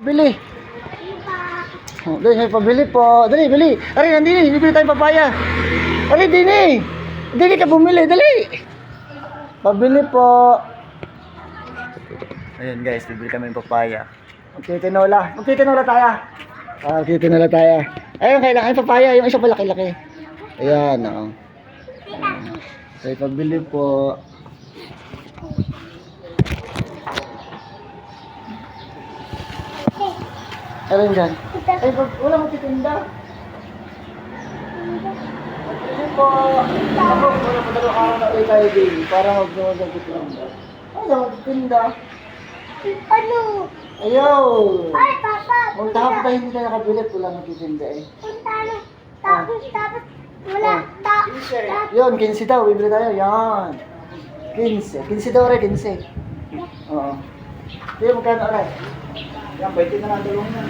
Bili. Oh, dali, may pabili po. Dali, bili. Aray, nandini. Bibili tayong papaya. Aray, dini. Dini ka bumili. Dali. Pabili po. Ayun guys, bibili kami ng papaya. Magtitinola. Magtitinola tayo. Magtitinola tayo. Ayun, kailangan yung papaya. Yung isa pa laki-laki. Ayan, oo. Okay, pabili po. Alin dyan? Ay, wala magtitinda. Pabili po. Ako, wala pa dalawang araw na ulit tayo din. Para mag-gawag ang titinda. Ay, magtitinda. Ano? Ayaw. Ay, papa. Magtahap tayo hindi tayo nakabilit. Wala magtitinda eh. Punta na. Tapos, wala. Yun, 15 daw. Bibili tayo. Yan. 15. 15 daw rin, 15. Oo. Hindi, magkano rin? Yan, 20 na lang dalawang yan.